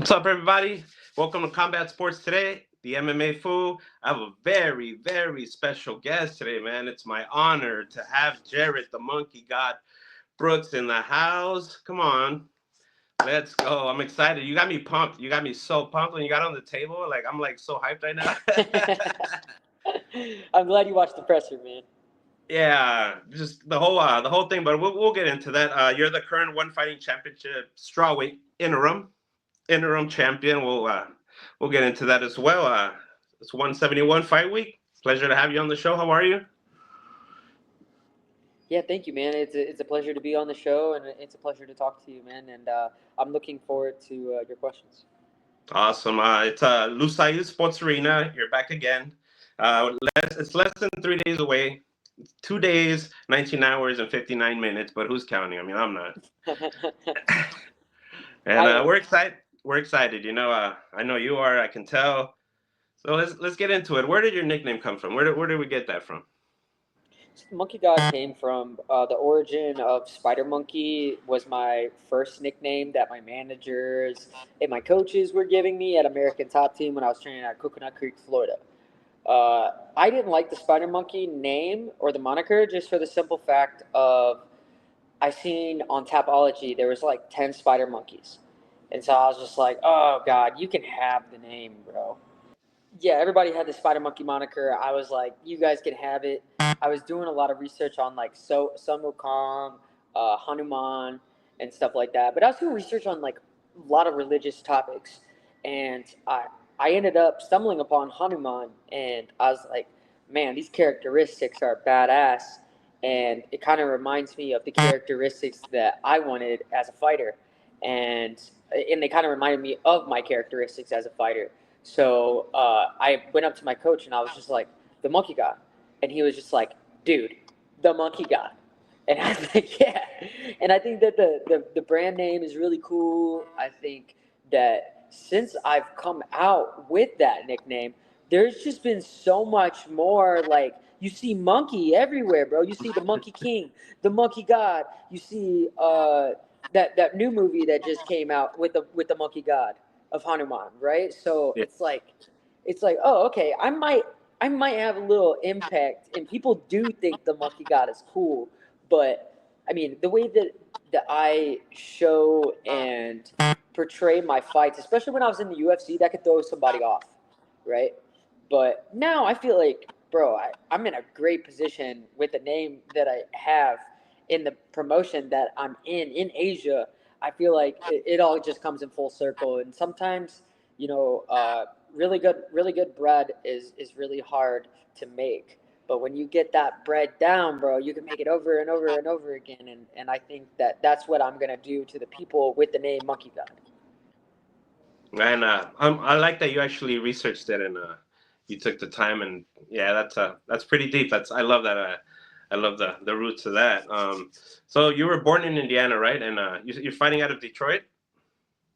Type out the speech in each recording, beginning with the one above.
What's up, everybody? Welcome to Combat Sports Today, the MMA Fool. I have a very, very special guest today, man. It's my honor to have Jared, the Monkey God Brooks, in the house. Come on, let's go. I'm excited. You got me pumped. You got me so pumped when you got on the table. Like, I'm like so hyped right now. I'm glad you watched the presser, man. Yeah, just the whole thing. But we'll get into that. You're the current One Fighting Championship strawweight interim champion. We'll get into that as well. It's 171 fight week. Pleasure to have you on the show. How are you? Yeah, thank you, man. It's a pleasure to be on the show, and it's a pleasure to talk to you, man. And I'm looking forward to your questions. Awesome. It's Lusail Sports Arena. You're back again. It's less than 3 days away. 2 days, 19 hours, and 59 minutes. But who's counting? I mean, I'm not. And we're excited. We're excited. I know you are. I can tell. So let's get into it. Where did your nickname come from? Where did we get that from? Monkey God came from the origin of Spider Monkey was my first nickname that my managers and my coaches were giving me at American Top Team when I was training at Coconut Creek, Florida. I didn't like the Spider Monkey name or the moniker just for the simple fact of I seen on Tapology there was like 10 spider monkeys. And so I was just like, oh God, you can have the name, bro. Yeah, everybody had the Spider Monkey moniker. I was like, you guys can have it. I was doing a lot of research on like Sun Wukong, Hanuman, and stuff like that. But I was doing research on like a lot of religious topics, and I ended up stumbling upon Hanuman, and I was like, man, these characteristics are badass, and it kind of reminds me of the characteristics that I wanted as a fighter, and they kind of reminded me of my characteristics as a fighter. So I went up to my coach and I was just like, the Monkey God. And he was just like, dude, the Monkey God. And I was like, yeah. And I think that the brand name is really cool. I think that since I've come out with that nickname, there's just been so much more. Like, you see monkey everywhere, bro. You see the Monkey King, the Monkey God. You see that new movie that just came out with the Monkey God of Hanuman, right? So Yeah. it's like, oh, okay, I might have a little impact, and people do think the Monkey God is cool, but I mean, the way that I show and portray my fights, especially when I was in the UFC, that could throw somebody off, right? But now I feel like, bro, I'm in a great position with the name that I have in the promotion that I'm in Asia. I feel like it all just comes in full circle. And sometimes, really good bread is really hard to make. But when you get that bread down, bro, you can make it over and over and over again. And I think that that's what I'm gonna do to the people with the name Monkey God. And I like that you actually researched it and you took the time. And yeah, that's pretty deep. I love that. I love the roots of that. So you were born in Indiana, right? And you're fighting out of Detroit.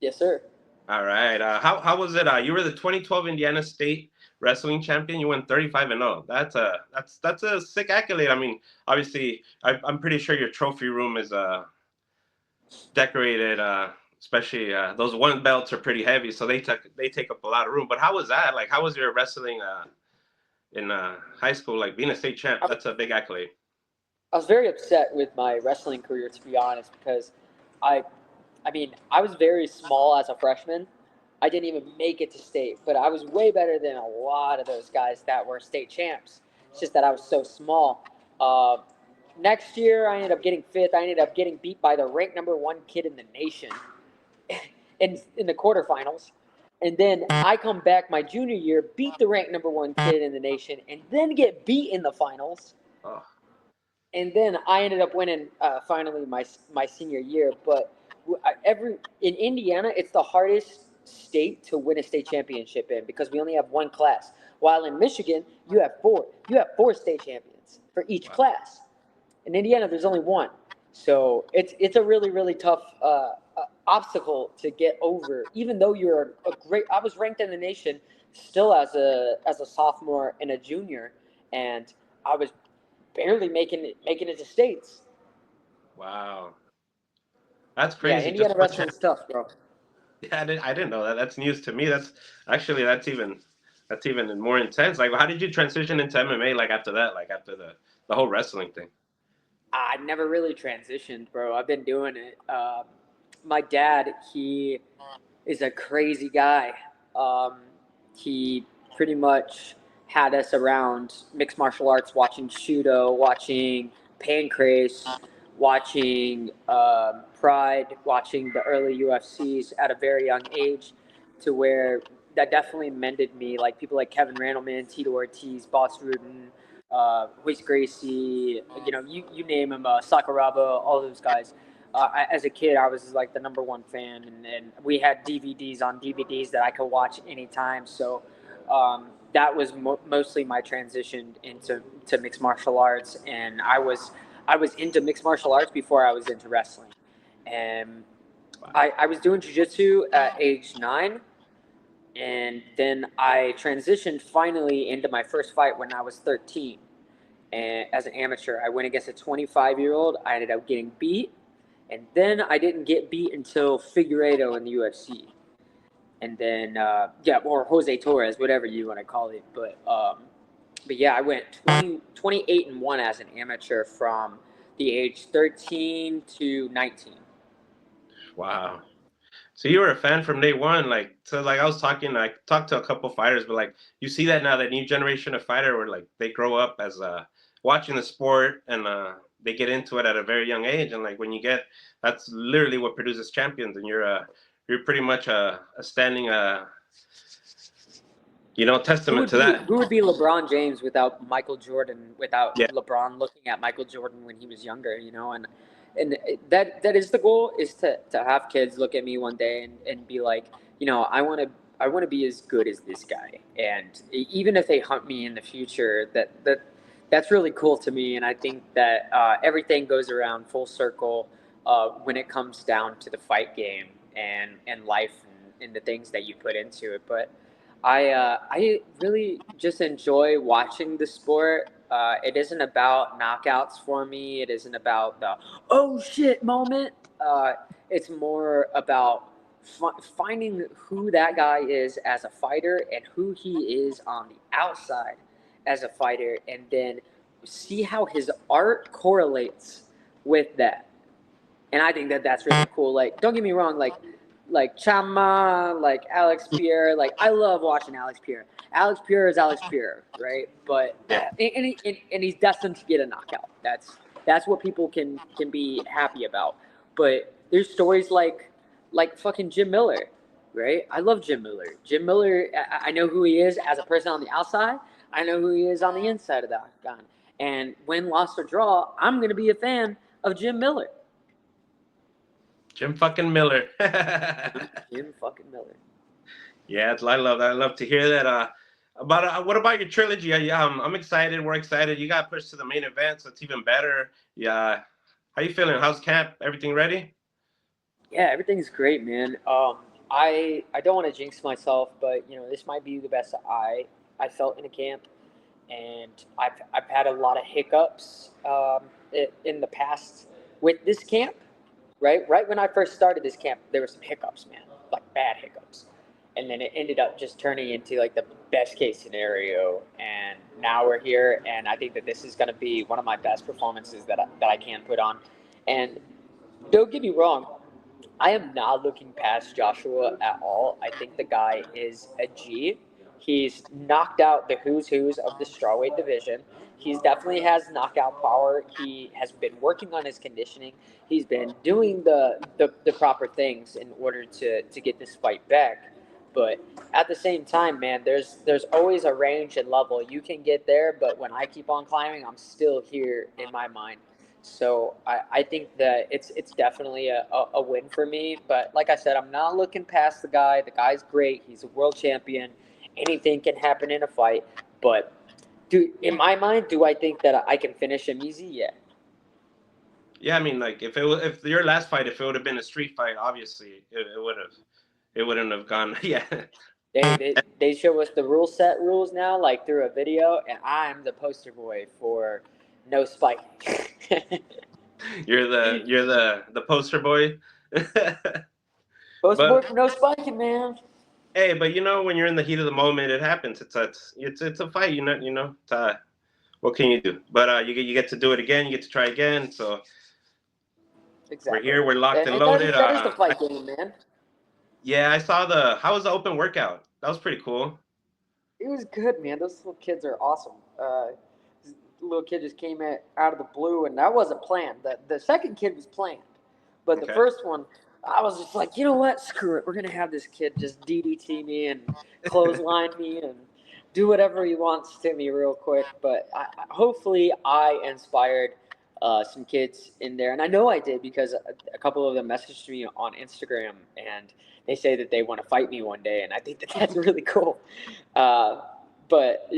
Yes, sir. All right. How was it? You were the 2012 Indiana State wrestling champion. You went 35-0. That's a sick accolade. I mean, obviously, I'm pretty sure your trophy room is decorated. Especially those one belts are pretty heavy, so they take up a lot of room. But how was that? Like, how was your wrestling in high school? Like being a state champ, that's a big accolade. I was very upset with my wrestling career, to be honest, because I, I mean, I was very small as a freshman. I didn't even make it to state, but I was way better than a lot of those guys that were state champs. It's just that I was so small. Uh, Next year, I ended up getting fifth. I ended up getting beat by the ranked number one kid in the nation in the quarterfinals. And then I come back my junior year, beat the ranked number one kid in the nation, and then get beat in the finals. Oh, And then I ended up winning finally my senior year. But every in Indiana, it's the hardest state to win a state championship in because we only have one class. While in Michigan, you have four. You have four state champions for each wow. class. In Indiana, there's only one. So it's a really tough obstacle to get over. Even though you're a great, I was ranked in the nation still as a sophomore and a junior, and I was barely making it to states. Wow, that's Yeah, crazy. Just Indiana one wrestling's tough, bro. Yeah, I didn't know that. That's news to me. That's even more intense. Like, how did you transition into MMA? Like after that, like after the whole wrestling thing. I never really transitioned, bro. I've been doing it. My dad, he is a crazy guy. Um, he pretty much had us around mixed martial arts, watching Shudo, watching Pancrase, watching Pride, watching the early UFCs at a very young age, to where that definitely mended me. Like people like Kevin Randleman, Tito Ortiz, Boss Rudin, Royce Gracie, you name him, Sakuraba, all those guys. As a kid, I was like the number one fan, and we had DVDs on DVDs that I could watch anytime. So that was mostly my transition into mixed martial arts, and I was into mixed martial arts before I was into wrestling, and I was doing jiu-jitsu at age 9, and then I transitioned finally into my first fight when I was 13. And as an amateur, I went against a 25-year-old. I ended up getting beat, and then I didn't get beat until Figueiredo in the UFC, and then or Jose Torres, whatever you want to call it. But yeah, I went 28-1 as an amateur from the age 13 to 19. Wow. So you were a fan from day one, like so. Like I talked to a couple fighters, but like you see that now, that new generation of fighter, where like they grow up as watching the sport, and they get into it at a very young age, and like when you get, that's literally what produces champions, and you're pretty much a standing testament to that. Who would be LeBron James without Michael Jordan? Yeah, Without LeBron looking at Michael Jordan when he was younger, and that is the goal, is to have kids look at me one day and be like, I want to be as good as this guy, and even if they hunt me in the future, that's really cool to me, and I think that everything goes around full circle when it comes down to the fight game and life and the things that you put into it, but. I really just enjoy watching the sport. It isn't about knockouts for me. It isn't about the oh shit moment. It's more about finding who that guy is as a fighter and who he is on the outside as a fighter, and then see how his art correlates with that. And I think that that's really cool. Like, don't get me wrong, like Chama, like Alex Pierre, like I love watching Alex Pierre. Alex Pierre is Alex Pierre, right? But yeah, and he's destined to get a knockout. That's what people can be happy about. But there's stories like fucking Jim Miller, right? I love Jim Miller. Jim Miller, I know who he is as a person on the outside. I know who he is on the inside of the octagon. And win, loss, or draw, I'm gonna be a fan of Jim Miller. Jim fucking Miller. Jim fucking Miller. Yeah, I love that. I love to hear that. About what about your trilogy? Yeah, I'm excited. We're excited. You got pushed to the main event, so it's even better. Yeah, how you feeling? How's camp? Everything ready? Yeah, everything's great, man. I don't want to jinx myself, but this might be the best I felt in a camp, and I've had a lot of hiccups in the past with this camp. Right when I first started this camp, there were some hiccups, man, like bad hiccups, and then it ended up just turning into like the best case scenario. And now we're here, and I think that this is going to be one of my best performances that I can put on. And don't get me wrong, I am not looking past Joshua at all. I think the guy is a G. He's knocked out the who's of the strawweight division. He definitely has knockout power. He has been working on his conditioning. He's been doing the proper things in order to get this fight back. But at the same time, man, there's always a range and level. You can get there, but when I keep on climbing, I'm still here in my mind. So I think that it's definitely a win for me. But like I said, I'm not looking past the guy. The guy's great. He's a world champion. Anything can happen in a fight. But in my mind, do I think that I can finish him easy? Yeah. Yeah, I mean, like if your last fight, if it would have been a street fight, obviously it wouldn't have gone. Yeah, They show us the rules now, like through a video, and I'm the poster boy for no spiking. you're the poster boy. Post But sport for no spiking, man. hey, but when you're in the heat of the moment, it happens. It's a fight. It's, what can you do? But you get to do it again. You get to try again. So we're Exactly. here. We're locked and And that loaded. is the fight game, man. Yeah, I saw the. How was the open workout? That was pretty cool. It was good, man. Those little kids are awesome. This little kid just came out of the blue, and that wasn't planned. The second kid was planned, but the Okay. first one, I was just like, you know what? Screw it. We're gonna have this kid just DDT me and clothesline me and do whatever he wants to me real quick. But hopefully, I inspired some kids in there, and I know I did because a couple of them messaged me on Instagram and they say that they want to fight me one day, and I think that that's really cool. But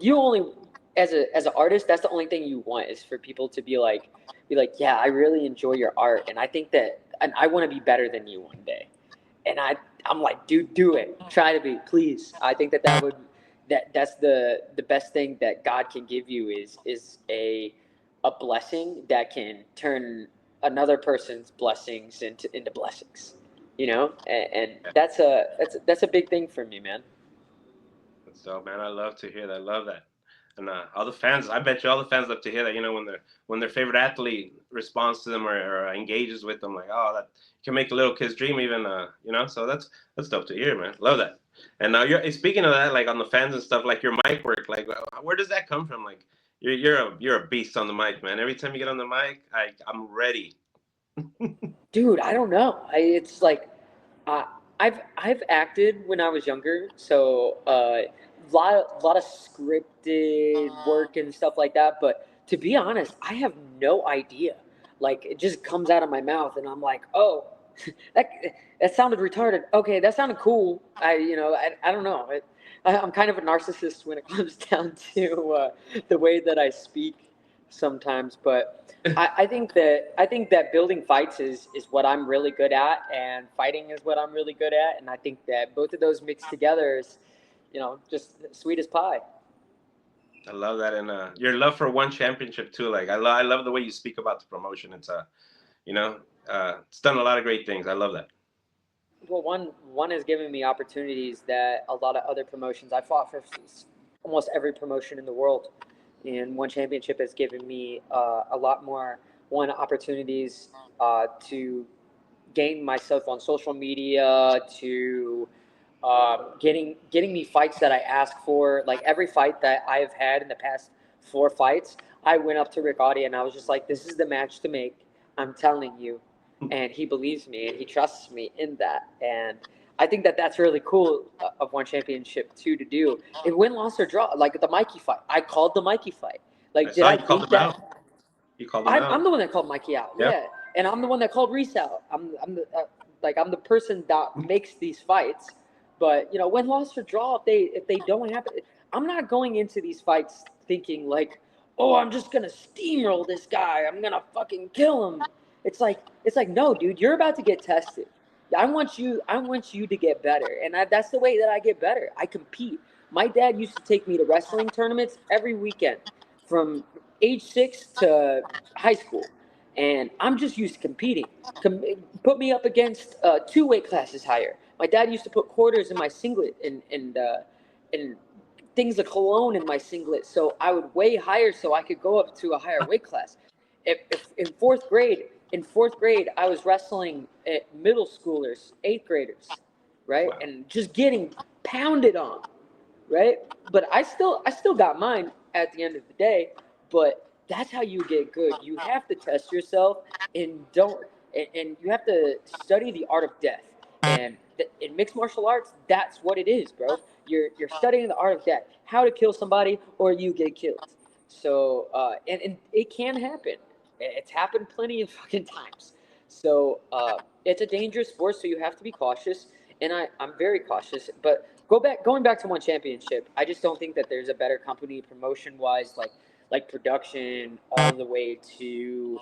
you only, as an artist, that's the only thing you want is for people to be like, yeah, I really enjoy your art, and I think that, and I want to be better than you one day. And I'm like, dude, do it, try to be, please. I think that's the best thing that God can give you is a blessing that can turn another person's blessings into blessings, and that's a big thing for me, man. So man, I love to hear that. I love that. And all the fans, I bet you all the fans love to hear that. When their favorite athlete responds to them or engages with them, like, oh, that can make a little kid's dream even. So that's dope to hear, man. Love that. And now you're speaking of that, like on the fans and stuff, like your mic work, like where does that come from? Like you're a beast on the mic, man. Every time you get on the mic, I'm ready. Dude, I don't know. It's like, uh, I've acted when I was younger, so lot of scripted work and stuff like that. But to be honest, I have no idea. Like, it just comes out of my mouth, and I'm like, oh, that that sounded retarded. Okay, that sounded cool. I don't know. I'm kind of a narcissist when it comes down to the way that I speak sometimes, but. I think that building fights is what I'm really good at, and fighting is what I'm really good at, and I think that both of those mixed together is, just sweet as pie. I love that, and your love for one championship too. Like I love the way you speak about the promotion. You know, it's done a lot of great things. I love that. Well, one has given me opportunities that a lot of other promotions. I fought for almost every promotion in the world, and one championship has given me a lot more one opportunities to gain myself on social media, to getting me fights that I asked for. Like every fight that I've had in the past 4 fights, I went up to Rick Audie and I was just like, "This is the match to make. I'm telling you," and he believes me and he trusts me in that. And I think that that's really cool of one championship too to do. And win, loss or draw, like the Mikey fight, I called the Mikey fight. I Like, did saw I you called think him out. that? You called him I'm out. the one that called Mikey out. Yeah. Yeah, and I'm the one that called Reese out. I'm the person that makes these fights. But win, loss, or draw, if they don't happen, I'm not going into these fights thinking like, oh, I'm just gonna steamroll this guy. I'm gonna fucking kill him. It's like no, dude, you're about to get tested. I want you to get better, and that's the way that I get better. I compete. My dad used to take me to wrestling tournaments every weekend, from age 6 to high school, and I'm just used to competing. Put me up against 2 weight classes higher. My dad used to put quarters in my singlet and things of cologne in my singlet, so I would weigh higher so I could go up to a higher weight class. If in fourth grade, I was wrestling at middle schoolers, eighth graders, right, Wow. and just getting pounded on, right? But I still got mine at the end of the day. But that's how you get good. You have to test yourself, and don't and you have to study the art of death. And in mixed martial arts, that's what it is, bro. You're studying the art of death, how to kill somebody or you get killed. So and it can happen. It's happened plenty of fucking times. So it's a dangerous sport, so you have to be cautious, and I'm very cautious. But going back to one championship, I just don't think that there's a better company promotion wise, like production, all the way to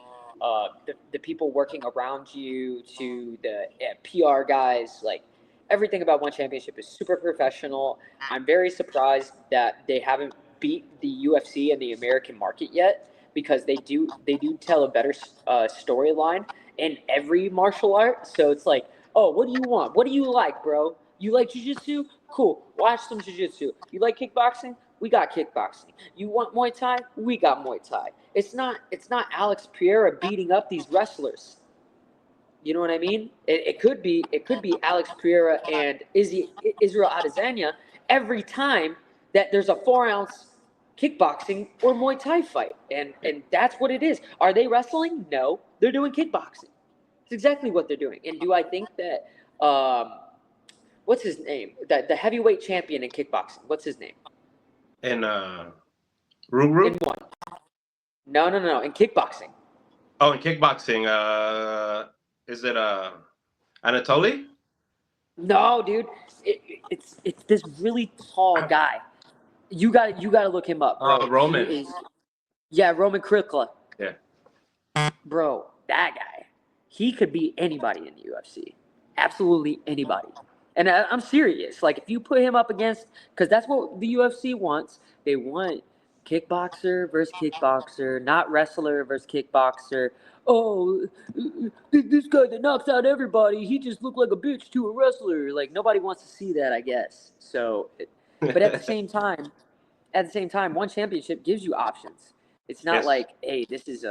the people working around you, to the PR guys. Like everything about one championship is super professional. I'm very surprised that they haven't beat the UFC and the American market yet, because they do tell a better storyline in every martial art. So it's like, Oh, what do you want? What do you like, bro? You like jiu-jitsu? Cool. Watch some jiu-jitsu. You like kickboxing? We got kickboxing. You want Muay Thai? We got Muay Thai. It's not Alex Pereira beating up these wrestlers. You know what I mean? It could be Alex Pereira and Israel Adesanya every time that there's a 4 ounce kickboxing or Muay Thai fight, and that's what it is. Are they wrestling? No, they're doing kickboxing. It's exactly what they're doing. And do I think that what's his name? The heavyweight champion in kickboxing. What's his name? And Ruru? In one? No. In kickboxing. Oh, in kickboxing, is it Anatoly? No, dude. It's this really tall guy. You gotta look him up, bro. Roman. Yeah, Roman Krikla. Yeah. Bro, that guy. He could beat anybody in the UFC. Absolutely anybody. And I'm serious. Like, if you put him up against, because that's what the UFC wants. They want kickboxer versus kickboxer, not wrestler versus kickboxer. Oh, this guy that knocks out everybody, he just looked like a bitch to a wrestler. Like, nobody wants to see that, I guess. So, but at the same time, one championship gives you options. It's not like, hey, this is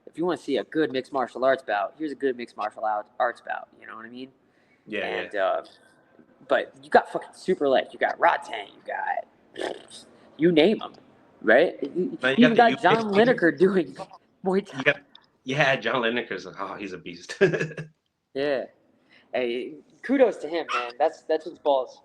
if you want to see a good mixed martial arts bout, here's a good mixed martial arts bout. You know what I mean? Yeah. And but you got fucking Superlek, you got Rodtang, you got you name them, right? You even got John Lineker doing Muay Thai. John Lineker's like, oh, he's a beast. Yeah. Hey, kudos to him, man. That's his balls.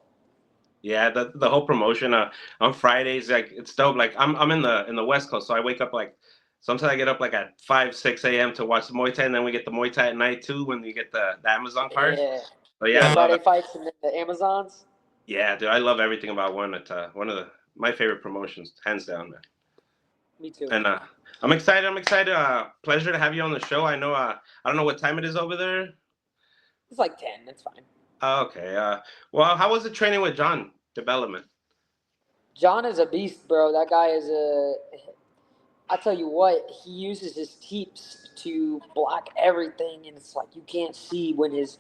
Yeah, the whole promotion on Fridays, like, it's dope. Like, I'm in the West Coast, so I wake up like sometimes I get up like at 5-6 a.m. to watch the Muay Thai, and then we get the Muay Thai at night too when you get the Amazon card. Yeah. But yeah, I love Friday fights and then the Amazons. Yeah, dude, I love everything about one of my favorite promotions, hands down, man. Me too. And I'm excited. Pleasure to have you on the show. I know. I don't know what time it is over there. It's like 10. That's fine. Okay. Well, how was the training with John development? John is a beast, bro. That guy is I tell you what, he uses his teeps to block everything, and it's like you can't see when his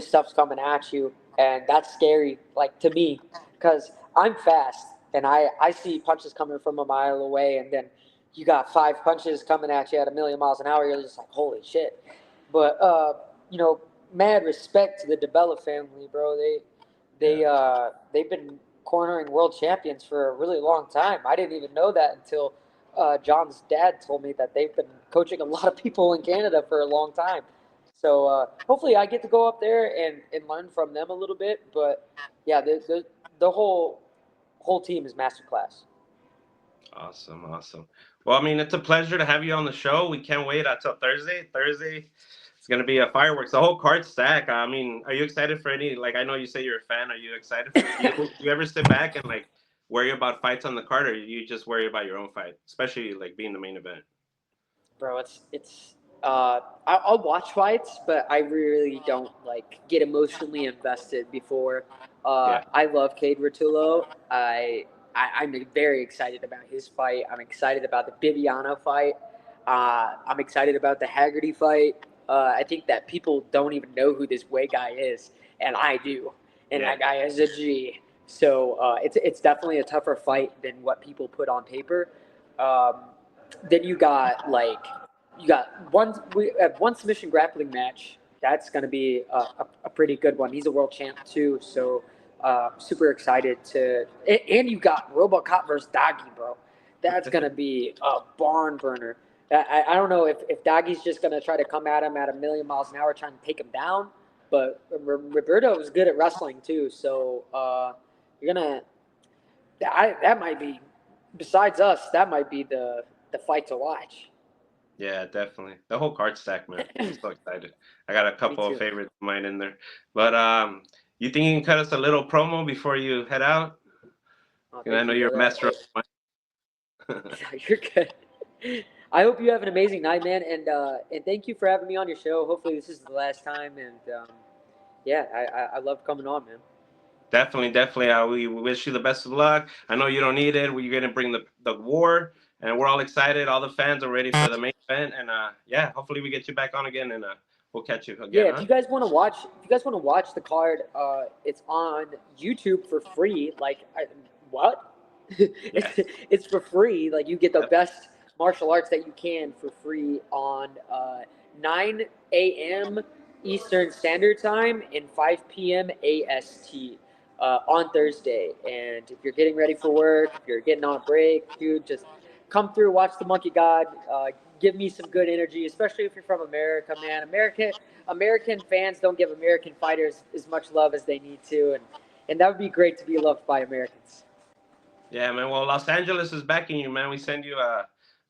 stuff's coming at you, and that's scary, like, to me, because I'm fast and I see punches coming from a mile away, and then you got 5 punches coming at you at 1,000,000 miles an hour. You're just like, holy shit. But mad respect to the DeBella family, bro. They've been cornering world champions for a really long time. I didn't even know that until John's dad told me that they've been coaching a lot of people in Canada for a long time. So hopefully I get to go up there and learn from them a little bit. But yeah, the whole team is masterclass. Awesome. Well, I mean, it's a pleasure to have you on the show. We can't wait until Thursday. It's gonna be a fireworks. The whole card stack. I mean, are you excited for any? Like, I know you say you're a fan. Are you excited do you ever sit back and like worry about fights on the card, or you just worry about your own fight, especially like being the main event? Bro, it's I'll watch fights, but I really don't like get emotionally invested before. I love Kade Ruotolo. I'm very excited about his fight. I'm excited about the Bibiana fight. I'm excited about the Haggerty fight. I think that people don't even know who this Way guy is, and I do. And that guy is a G. So it's definitely a tougher fight than what people put on paper. Then you got one submission grappling match. That's going to be a pretty good one. He's a world champ too, so super excited to. And you got RoboCop versus Doggy, bro. That's going to be a barn burner. I don't know if Doggy's just going to try to come at him at 1,000,000 miles an hour trying to take him down, but Roberto is good at wrestling too, so that might be, besides us, that might be the fight to watch. Yeah, definitely. The whole card stack, man. I'm so excited. I got a couple of favorites of mine in there. But you think you can cut us a little promo before you head out? I know you're a master of You're good. I hope you have an amazing night, man, and thank you for having me on your show. Hopefully this is the last time, and I love coming on, man. Definitely. We wish you the best of luck. I know you don't need it. You're gonna bring the war, and we're all excited. All the fans are ready for the main event, and hopefully we get you back on again in we'll catch you again. Yeah, huh? if you guys want to watch the card, it's on YouTube for free. What? Yes. It's for free. Like you get the Yep. best martial arts that you can for free on 9 a.m. Eastern Standard Time and 5 p.m. AST on Thursday. And if you're getting ready for work, if you're getting on a break, dude, just come through, watch the Monkey God. Give me some good energy, especially if you're from America, man. American fans don't give American fighters as much love as they need to, and that would be great to be loved by Americans. Yeah, man. Well, Los Angeles is backing you, man. We send you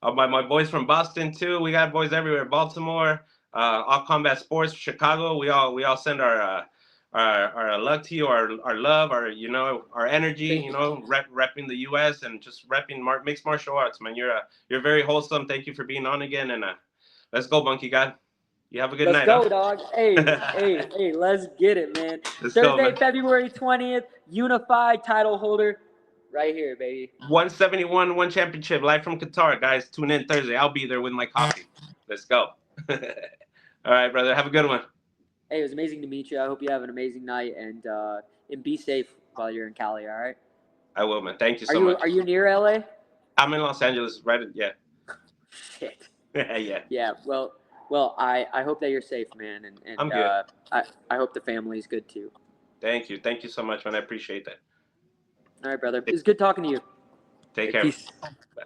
my boys from Boston too. We got boys everywhere. Baltimore, All Combat Sports, Chicago. We all send our luck to you, our love, our energy. Thank you. Repping the U.S. and just repping mixed martial arts, man. You're very wholesome. Thank you for being on again, and let's go, Monkey God. You have a good Let's night, huh? go, dog. Hey, let's get it, man. Let's go, Thursday, man. February 20th, unified title holder right here, baby. 171, one championship, live from Qatar, guys. Tune in Thursday. I'll be there with my coffee. Let's go. All right, brother. Have a good one. Hey, it was amazing to meet you. I hope you have an amazing night and be safe while you're in Cali, all right? I will, man. Thank you Are so you much. are you near LA? I'm in Los Angeles, right? Yeah. Shit. Yeah. Yeah, well, I hope that you're safe, man, and I'm good. I hope the family's good too. Thank you. Thank you so much, man. I appreciate that. All right, brother. It was good talking to you. Take All right, care. peace. Bye.